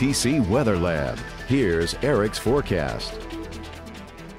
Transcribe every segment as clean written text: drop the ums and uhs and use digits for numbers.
WTC Weather Lab. Here's Eric's forecast.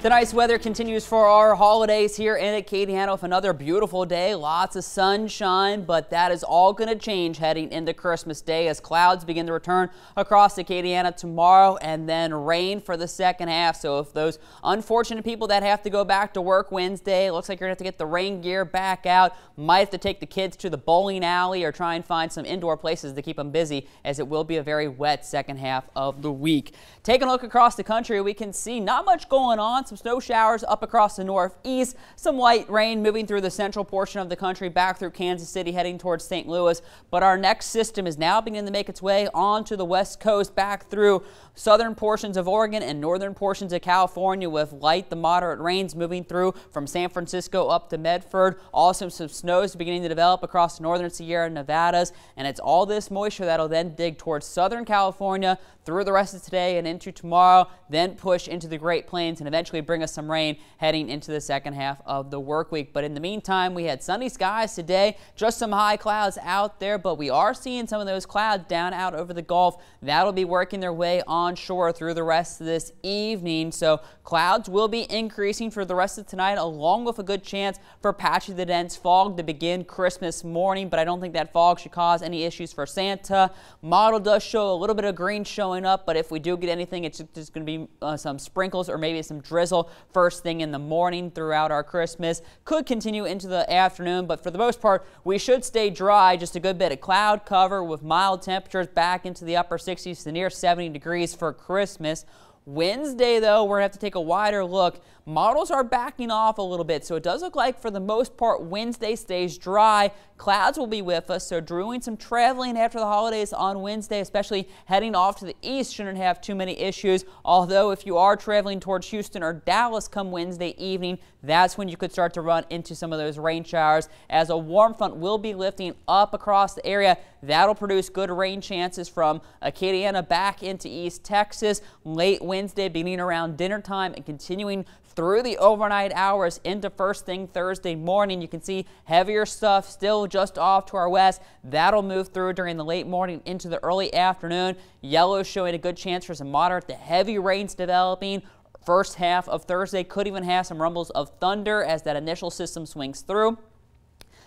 The nice weather continues for our holidays here in Acadiana with another beautiful day. Lots of sunshine, but that is all going to change heading into Christmas Day as clouds begin to return across Acadiana tomorrow and then rain for the second half. So if those unfortunate people that have to go back to work Wednesday, it looks like you're going to have to get the rain gear back out. Might have to take the kids to the bowling alley or try and find some indoor places to keep them busy, as it will be a very wet second half of the week. Taking a look across the country, we can see not much going on. Some snow showers up across the northeast, some light rain moving through the central portion of the country back through Kansas City heading towards St. Louis. But our next system is now beginning to make its way onto the west coast back through southern portions of Oregon and northern portions of California, with light to moderate rains moving through from San Francisco up to Medford. Also some snows beginning to develop across northern Sierra Nevadas, and it's all this moisture that'll then dig towards southern California through the rest of today and into tomorrow, then push into the Great Plains and eventually bring us some rain heading into the second half of the work week. But in the meantime, we had sunny skies today, just some high clouds out there, but we are seeing some of those clouds down out over the Gulf. That'll be working their way onshore through the rest of this evening. So clouds will be increasing for the rest of tonight, along with a good chance for patchy to dense fog to begin Christmas morning, but I don't think that fog should cause any issues for Santa. Model does show a little bit of green showing up, but if we do get anything, it's just going to be some sprinkles or maybe some drizzle first thing in the morning throughout our Christmas. Could continue into the afternoon, but for the most part, we should stay dry. Just a good bit of cloud cover with mild temperatures back into the upper 60s to near 70 degrees for Christmas. Wednesday, though, we're going to have to take a wider look. Models are backing off a little bit, so it does look like for the most part Wednesday stays dry. Clouds will be with us, so doing some traveling after the holidays on Wednesday, especially heading off to the east, shouldn't have too many issues. Although if you are traveling towards Houston or Dallas come Wednesday evening, that's when you could start to run into some of those rain showers, as a warm front will be lifting up across the area. That'll produce good rain chances from Acadiana back into East Texas late Wednesday, beginning around dinner time and continuing through the overnight hours into first thing Thursday morning. You can see heavier stuff still just off to our west. That'll move through during the late morning into the early afternoon. Yellow showing a good chance for some moderate to heavy rains developing. First half of Thursday could even have some rumbles of thunder as that initial system swings through.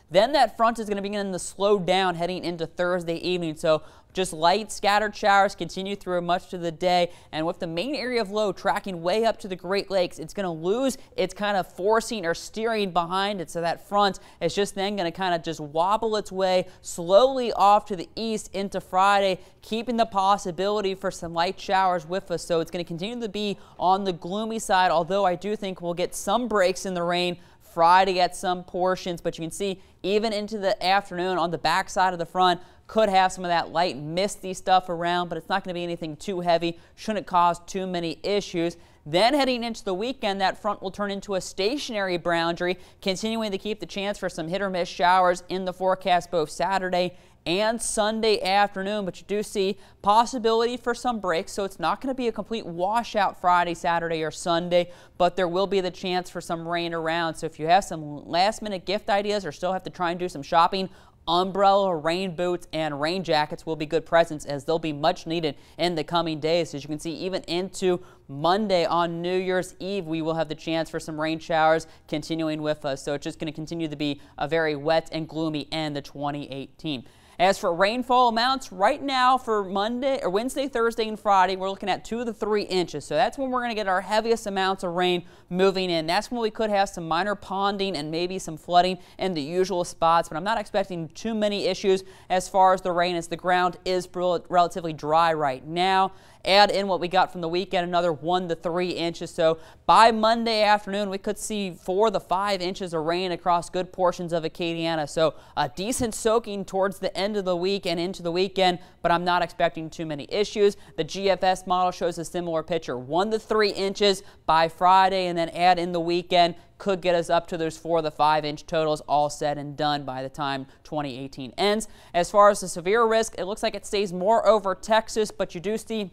Then that front is going to begin to slow down heading into Thursday evening. So just light scattered showers continue through much of the day, and with the main area of low tracking way up to the Great Lakes, it's going to lose its kind of forcing or steering behind it. So that front is just then going to kind of just wobble its way slowly off to the east into Friday, keeping the possibility for some light showers with us. So it's going to continue to be on the gloomy side, although I do think we'll get some breaks in the rain Friday at some portions. But you can see even into the afternoon on the back side of the front, could have some of that light misty stuff around, but it's not going to be anything too heavy. Shouldn't cause too many issues. Then heading into the weekend, that front will turn into a stationary boundary, continuing to keep the chance for some hit or miss showers in the forecast both Saturday and Sunday afternoon. But you do see possibility for some breaks, so it's not going to be a complete washout Friday, Saturday, or Sunday, but there will be the chance for some rain around. So if you have some last minute gift ideas or still have to try and do some shopping, umbrella, rain boots, and rain jackets will be good presents, as they'll be much needed in the coming days. As you can see, even into Monday on New Year's Eve, we will have the chance for some rain showers continuing with us. So it's just going to continue to be a very wet and gloomy end of 2018. As for rainfall amounts, right now for Monday or Wednesday, Thursday, and Friday, we're looking at 2 to 3 inches. So that's when we're going to get our heaviest amounts of rain moving in. That's when we could have some minor ponding and maybe some flooding in the usual spots, but I'm not expecting too many issues as far as the rain, as the ground is relatively dry right now. Add in what we got from the weekend, another 1 to 3 inches. So by Monday afternoon, we could see 4 to 5 inches of rain across good portions of Acadiana. So a decent soaking towards the end of the week and into the weekend, but I'm not expecting too many issues. The GFS model shows a similar picture, 1 to 3 inches by Friday, and then add in the weekend. Could get us up to those 4 to 5 inch totals all said and done by the time 2018 ends. As far as the severe risk, it looks like it stays more over Texas, but you do see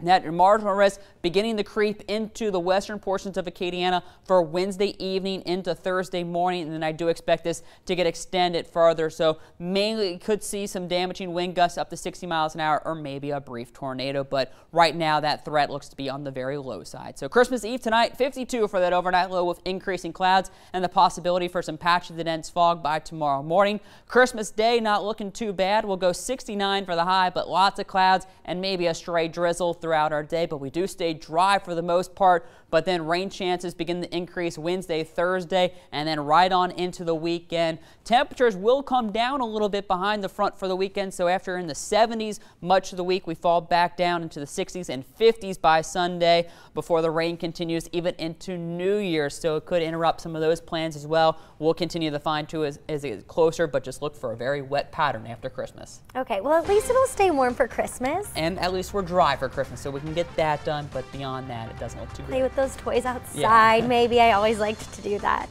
That marginal risk beginning to creep into the western portions of Acadiana for Wednesday evening into Thursday morning, and then I do expect this to get extended further. So mainly could see some damaging wind gusts up to 60 miles an hour or maybe a brief tornado, but right now that threat looks to be on the very low side. So Christmas Eve tonight, 52 for that overnight low with increasing clouds and the possibility for some patchy to dense fog by tomorrow morning. Christmas Day not looking too bad. We'll go 69 for the high, but lots of clouds and maybe a stray drizzle throughout our day, but we do stay dry for the most part, but then rain chances begin to increase Wednesday, Thursday, and then right on into the weekend. Temperatures will come down a little bit behind the front for the weekend, so after in the 70s much of the week, we fall back down into the 60s and 50s by Sunday before the rain continues even into New Year's, so it could interrupt some of those plans as well. We'll continue to fine tune as it gets closer, but just look for a very wet pattern after Christmas. Okay, well, at least it'll stay warm for Christmas. And at least we're dry for Christmas, so we can get that done, but beyond that, it doesn't look too good. Play with those toys outside, maybe. I always liked to do that.